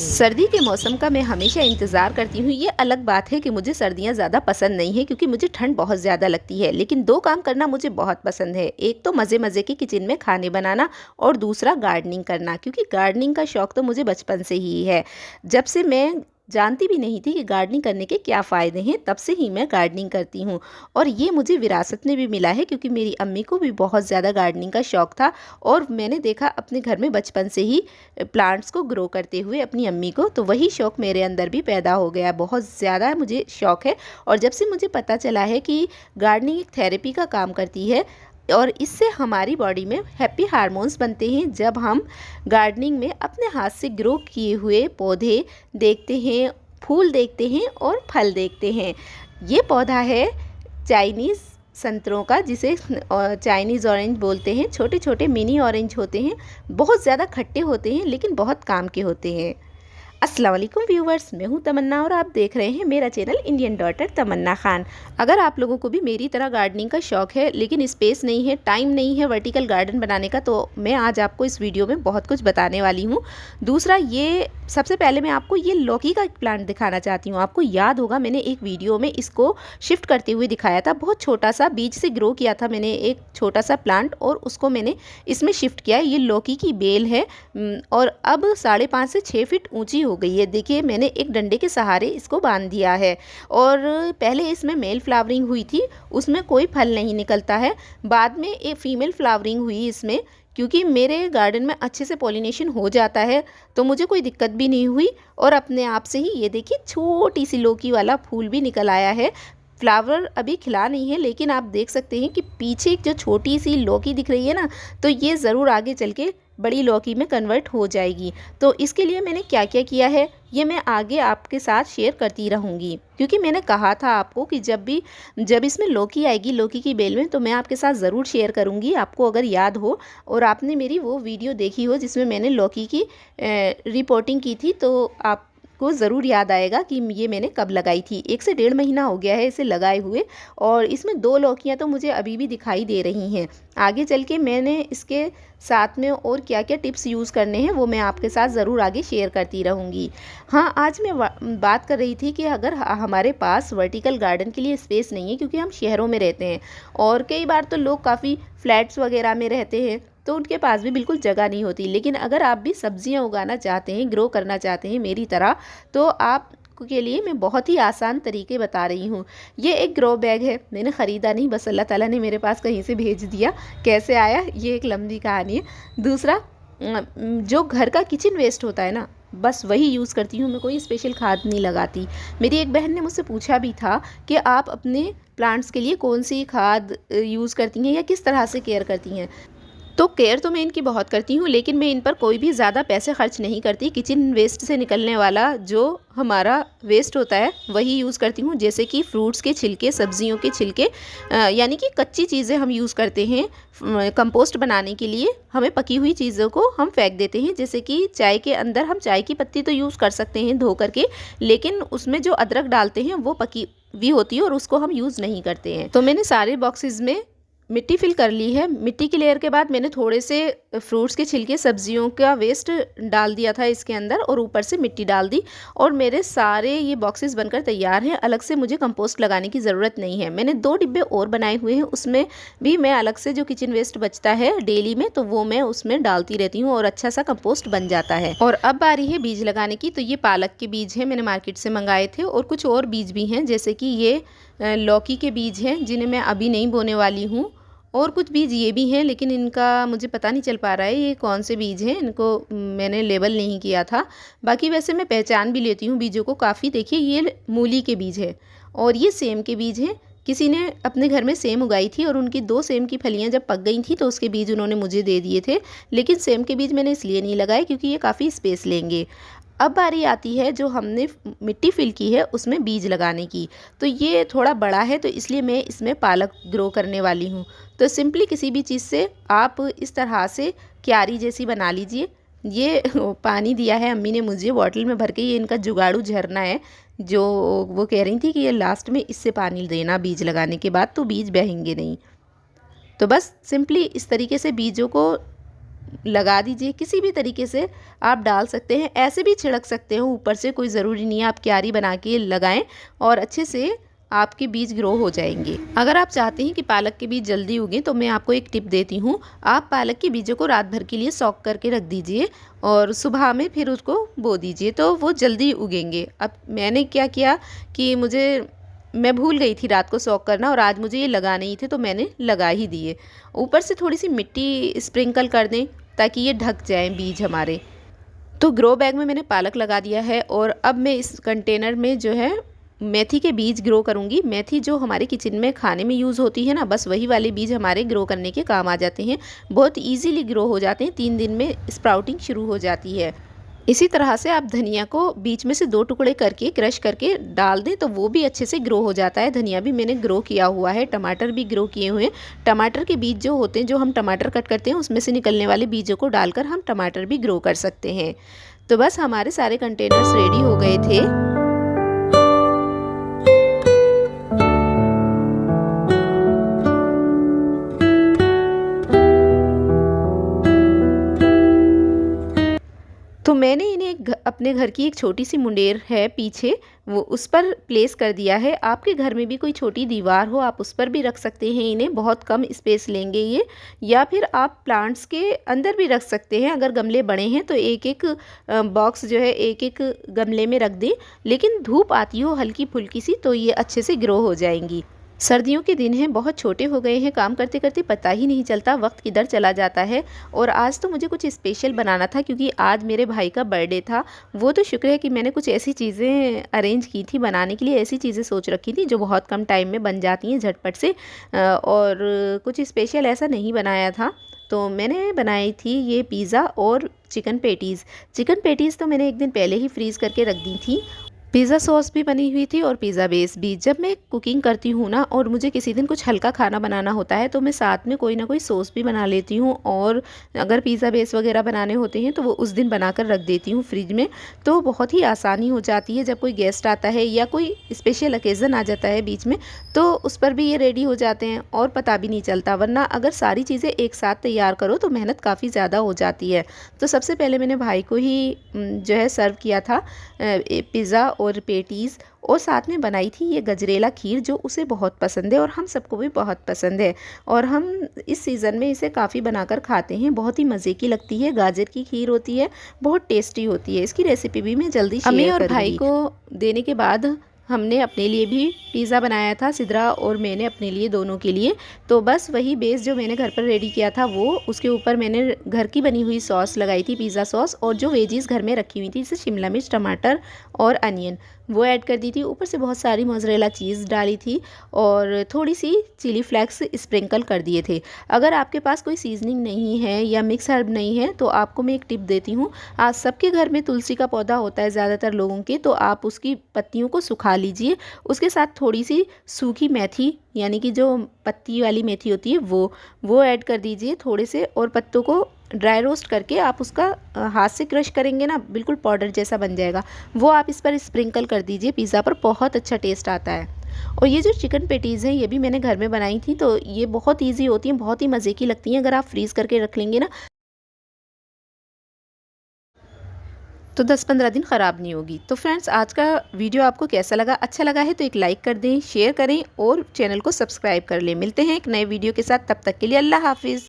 सर्दी के मौसम का मैं हमेशा इंतज़ार करती हूँ। ये अलग बात है कि मुझे सर्दियाँ ज़्यादा पसंद नहीं है क्योंकि मुझे ठंड बहुत ज़्यादा लगती है, लेकिन 2 काम करना मुझे बहुत पसंद है। एक तो मज़े-मज़े के किचन में खाने बनाना और दूसरा गार्डनिंग करना, क्योंकि गार्डनिंग का शौक तो मुझे बचपन से ही है। जब से मैं जानती भी नहीं थी कि गार्डनिंग करने के क्या फ़ायदे हैं, तब से ही मैं गार्डनिंग करती हूँ और ये मुझे विरासत में भी मिला है क्योंकि मेरी अम्मी को भी बहुत ज़्यादा गार्डनिंग का शौक था और मैंने देखा अपने घर में बचपन से ही प्लांट्स को ग्रो करते हुए अपनी अम्मी को, तो वही शौक़ मेरे अंदर भी पैदा हो गया। बहुत ज़्यादा मुझे शौक़ है और जब से मुझे पता चला है कि गार्डनिंग एक थेरेपी का काम करती है और इससे हमारी बॉडी में हैप्पी हार्मोन्स बनते हैं, जब हम गार्डनिंग में अपने हाथ से ग्रो किए हुए पौधे देखते हैं, फूल देखते हैं और फल देखते हैं। ये पौधा है चाइनीज़ संतरों का, जिसे चाइनीज़ ऑरेंज बोलते हैं। छोटे छोटे मिनी ऑरेंज होते हैं, बहुत ज़्यादा खट्टे होते हैं लेकिन बहुत काम के होते हैं। अस्सलाम वालेकुम व्यूवर्स, मैं हूं तमन्ना और आप देख रहे हैं मेरा चैनल इंडियन डॉटर तमन्ना खान। अगर आप लोगों को भी मेरी तरह गार्डनिंग का शौक़ है लेकिन स्पेस नहीं है, टाइम नहीं है वर्टिकल गार्डन बनाने का, तो मैं आज आपको इस वीडियो में बहुत कुछ बताने वाली हूं। दूसरा, ये सबसे पहले मैं आपको ये लौकी का प्लांट दिखाना चाहती हूँ। आपको याद होगा मैंने एक वीडियो में इसको शिफ्ट करते हुए दिखाया था। बहुत छोटा सा बीज से ग्रो किया था मैंने एक छोटा सा प्लांट और उसको मैंने इसमें शिफ्ट किया। ये लौकी की बेल है और अब 5.5 से 6 फीट ऊंची हो गई है। देखिए, मैंने एक डंडे के सहारे इसको बांध दिया है और पहले इसमें मेल फ्लावरिंग हुई थी, उसमें कोई फल नहीं निकलता है। बाद में एक फीमेल फ्लावरिंग हुई इसमें, क्योंकि मेरे गार्डन में अच्छे से पॉलिनेशन हो जाता है तो मुझे कोई दिक्कत भी नहीं हुई और अपने आप से ही ये देखिए छोटी सी लौकी वाला फूल भी निकल आया है। फ्लावर अभी खिला नहीं है लेकिन आप देख सकते हैं कि पीछे जो छोटी सी लौकी दिख रही है ना, तो ये ज़रूर आगे चल के बड़ी लौकी में कन्वर्ट हो जाएगी। तो इसके लिए मैंने क्या क्या किया है ये मैं आगे आपके साथ शेयर करती रहूँगी, क्योंकि मैंने कहा था आपको कि जब इसमें लौकी आएगी लौकी की बेल में, तो मैं आपके साथ ज़रूर शेयर करूँगी। आपको अगर याद हो और आपने मेरी वो वीडियो देखी हो जिसमें मैंने लौकी की रिपोर्टिंग की थी, तो आप को ज़रूर याद आएगा कि ये मैंने कब लगाई थी। 1 से 1.5 महीना हो गया है इसे लगाए हुए और इसमें 2 लौकियाँ तो मुझे अभी भी दिखाई दे रही हैं। आगे चल के मैंने इसके साथ में और क्या क्या टिप्स यूज़ करने हैं वो मैं आपके साथ ज़रूर आगे शेयर करती रहूँगी। हाँ, आज मैं बात कर रही थी कि अगर हमारे पास वर्टिकल गार्डन के लिए स्पेस नहीं है, क्योंकि हम शहरों में रहते हैं और कई बार तो लोग काफ़ी फ्लैट्स वगैरह में रहते हैं तो उनके पास भी बिल्कुल जगह नहीं होती। लेकिन अगर आप भी सब्जियां उगाना चाहते हैं, ग्रो करना चाहते हैं मेरी तरह, तो आप के लिए मैं बहुत ही आसान तरीके बता रही हूँ। ये एक ग्रो बैग है, मैंने ख़रीदा नहीं, बस अल्लाह ताला ने मेरे पास कहीं से भेज दिया। कैसे आया ये एक लंबी कहानी है। दूसरा, जो घर का किचन वेस्ट होता है ना, बस वही यूज़ करती हूँ मैं, कोई स्पेशल खाद नहीं लगाती। मेरी एक बहन ने मुझसे पूछा भी था कि आप अपने प्लांट्स के लिए कौन सी खाद यूज़ करती हैं या किस तरह से केयर करती हैं। तो केयर तो मैं इनकी बहुत करती हूँ लेकिन मैं इन पर कोई भी ज़्यादा पैसे खर्च नहीं करती। किचन वेस्ट से निकलने वाला जो हमारा वेस्ट होता है वही यूज़ करती हूँ, जैसे कि फ्रूट्स के छिलके, सब्जियों के छिलके, यानी कि कच्ची चीज़ें हम यूज़ करते हैं कंपोस्ट बनाने के लिए। हमें पकी हुई चीज़ों को हम फेंक देते हैं, जैसे कि चाय के अंदर हम चाय की पत्ती तो यूज़ कर सकते हैं धो करके, लेकिन उसमें जो अदरक डालते हैं वो पकी हुई होती है और उसको हम यूज़ नहीं करते हैं। तो मैंने सारे बॉक्सेस में मिट्टी फिल कर ली है। मिट्टी की लेयर के बाद मैंने थोड़े से फ्रूट्स के छिलके, सब्जियों का वेस्ट डाल दिया था इसके अंदर और ऊपर से मिट्टी डाल दी और मेरे सारे ये बॉक्सेस बनकर तैयार हैं। अलग से मुझे कंपोस्ट लगाने की ज़रूरत नहीं है। मैंने 2 डिब्बे और बनाए हुए हैं, उसमें भी मैं अलग से जो किचन वेस्ट बचता है डेली में, तो वो मैं उसमें डालती रहती हूँ और अच्छा सा कंपोस्ट बन जाता है। और अब बारी है बीज लगाने की। तो ये पालक के बीज हैं, मैंने मार्केट से मंगाए थे, और कुछ और बीज भी हैं जैसे कि ये लौकी के बीज हैं जिन्हें मैं अभी नहीं बोने वाली हूँ, और कुछ बीज ये भी हैं लेकिन इनका मुझे पता नहीं चल पा रहा है ये कौन से बीज हैं, इनको मैंने लेबल नहीं किया था। बाकी वैसे मैं पहचान भी लेती हूँ बीजों को काफ़ी। देखिए, ये मूली के बीज है और ये सेम के बीज हैं। किसी ने अपने घर में सेम उगाई थी और उनकी 2 सेम की फलियाँ जब पक गई थी तो उसके बीज उन्होंने मुझे दे दिए थे, लेकिन सेम के बीज मैंने इसलिए नहीं लगाए क्योंकि ये काफ़ी स्पेस लेंगे। अब बारी आती है जो हमने मिट्टी फिल की है उसमें बीज लगाने की। तो ये थोड़ा बड़ा है तो इसलिए मैं इसमें पालक ग्रो करने वाली हूँ। तो सिंपली किसी भी चीज़ से आप इस तरह से क्यारी जैसी बना लीजिए। ये पानी दिया है अम्मी ने मुझे बॉटल में भर के, ये इनका जुगाड़ू झरना है जो वो कह रही थी कि ये लास्ट में इससे पानी देना बीज लगाने के बाद, तो बीज बहेंगे नहीं। तो बस सिंपली इस तरीके से बीजों को लगा दीजिए। किसी भी तरीके से आप डाल सकते हैं, ऐसे भी छिड़क सकते हो ऊपर से, कोई ज़रूरी नहीं है आप क्यारी बना के लगाएं और अच्छे से आपके बीज ग्रो हो जाएंगे। अगर आप चाहते हैं कि पालक के बीज जल्दी उगें तो मैं आपको एक टिप देती हूँ। आप पालक के बीजों को रात भर के लिए सॉक करके रख दीजिए और सुबह में फिर उसको बो दीजिए, तो वो जल्दी उगेंगे। अब मैंने क्या किया कि मैं भूल गई थी रात को सॉक करना और आज मुझे ये लगाने ही थे तो मैंने लगा ही दिए। ऊपर से थोड़ी सी मिट्टी स्प्रिंकल कर दें ताकि ये ढक जाएँ बीज हमारे। तो ग्रो बैग में मैंने पालक लगा दिया है और अब मैं इस कंटेनर में जो है मेथी के बीज ग्रो करूँगी। मेथी जो हमारे किचन में खाने में यूज़ होती है ना, बस वही वाले बीज हमारे ग्रो करने के काम आ जाते हैं। बहुत इजीली ग्रो हो जाते हैं, 3 दिन में स्प्राउटिंग शुरू हो जाती है। इसी तरह से आप धनिया को बीच में से 2 टुकड़े करके क्रश करके डाल दें तो वो भी अच्छे से ग्रो हो जाता है। धनिया भी मैंने ग्रो किया हुआ है, टमाटर भी ग्रो किए हुए हैं। टमाटर के बीज जो होते हैं, जो हम टमाटर कट करते हैं उसमें से निकलने वाले बीजों को डालकर हम टमाटर भी ग्रो कर सकते हैं। तो बस हमारे सारे कंटेनर्स रेडी हो गए थे। तो मैंने इन्हें अपने घर की एक छोटी सी मुंडेर है पीछे, वो उस पर प्लेस कर दिया है। आपके घर में भी कोई छोटी दीवार हो आप उस पर भी रख सकते हैं इन्हें, बहुत कम स्पेस लेंगे ये। या फिर आप प्लांट्स के अंदर भी रख सकते हैं, अगर गमले बड़े हैं तो एक एक बॉक्स जो है एक एक गमले में रख दें। लेकिन धूप आती हो हल्की फुल्की सी तो ये अच्छे से ग्रो हो जाएंगी। सर्दियों के दिन हैं, बहुत छोटे हो गए हैं, काम करते करते पता ही नहीं चलता वक्त किधर चला जाता है। और आज तो मुझे कुछ स्पेशल बनाना था क्योंकि आज मेरे भाई का बर्थडे था। वो तो शुक्र है कि मैंने कुछ ऐसी चीज़ें अरेंज की थी बनाने के लिए, ऐसी चीज़ें सोच रखी थी जो बहुत कम टाइम में बन जाती हैं झटपट से। और कुछ स्पेशल ऐसा नहीं बनाया था। तो मैंने बनाई थी ये पिज़्ज़ा और चिकन पेटीज़। चिकन पेटीज़ तो मैंने एक दिन पहले ही फ्रीज़ करके रख दी थी। पिज़्ज़ा सॉस भी बनी हुई थी और पिज़्ज़ा बेस भी। जब मैं कुकिंग करती हूँ ना और मुझे किसी दिन कुछ हल्का खाना बनाना होता है तो मैं साथ में कोई ना कोई सॉस भी बना लेती हूँ। और अगर पिज़्ज़ा बेस वगैरह बनाने होते हैं तो वो उस दिन बनाकर रख देती हूँ फ्रिज में। तो बहुत ही आसानी हो जाती है, जब कोई गेस्ट आता है या कोई स्पेशल ओकेज़न आ जाता है बीच में तो उस पर भी ये रेडी हो जाते हैं और पता भी नहीं चलता। वरना अगर सारी चीज़ें एक साथ तैयार करो तो मेहनत काफ़ी ज़्यादा हो जाती है। तो सबसे पहले मैंने भाई को ही जो है सर्व किया था पिज़्ज़ा और पेटीज़, और साथ में बनाई थी ये गजरेला खीर जो उसे बहुत पसंद है और हम सबको भी बहुत पसंद है। और हम इस सीज़न में इसे काफ़ी बनाकर खाते हैं, बहुत ही मज़े की लगती है। गाजर की खीर होती है, बहुत टेस्टी होती है। इसकी रेसिपी भी मैं जल्दी शेयर करूँगी। अम्मी और भाई को देने के बाद हमने अपने लिए भी पिज़्ज़ा बनाया था, सिद्रा और मैंने अपने लिए, दोनों के लिए। तो बस वही बेस जो मैंने घर पर रेडी किया था वो, उसके ऊपर मैंने घर की बनी हुई सॉस लगाई थी, पिज़्ज़ा सॉस, और जो वेजीज़ घर में रखी हुई थी जैसे शिमला मिर्च, टमाटर और अनियन, वो ऐड कर दी थी। ऊपर से बहुत सारी मोज़रेला चीज़ डाली थी और थोड़ी सी चिली फ्लेक्स स्प्रिंकल कर दिए थे। अगर आपके पास कोई सीजनिंग नहीं है या मिक्स हर्ब नहीं है तो आपको मैं एक टिप देती हूँ। आज सबके घर में तुलसी का पौधा होता है ज़्यादातर लोगों के, तो आप उसकी पत्तियों को सुखा लीजिए। उसके साथ थोड़ी सी सूखी मेथी, यानी कि जो पत्ती वाली मेथी होती है वो ऐड कर दीजिए थोड़े से, और पत्तों को ड्राई रोस्ट करके आप उसका हाथ से क्रश करेंगे ना, बिल्कुल पाउडर जैसा बन जाएगा। वो आप इस पर स्प्रिंकल कर दीजिए पिज़्ज़ा पर, बहुत अच्छा टेस्ट आता है। और ये जो चिकन पेटीज़ हैं ये भी मैंने घर में बनाई थी, तो ये बहुत ईजी होती हैं, बहुत ही मज़े की लगती हैं। अगर आप फ्रीज़ करके रख लेंगे ना तो 10-15 दिन ख़राब नहीं होगी। तो फ्रेंड्स, आज का वीडियो आपको कैसा लगा? अच्छा लगा है तो एक लाइक कर दें, शेयर करें और चैनल को सब्सक्राइब कर लें। मिलते हैं एक नए वीडियो के साथ, तब तक के लिए अल्लाह हाफ़िज़।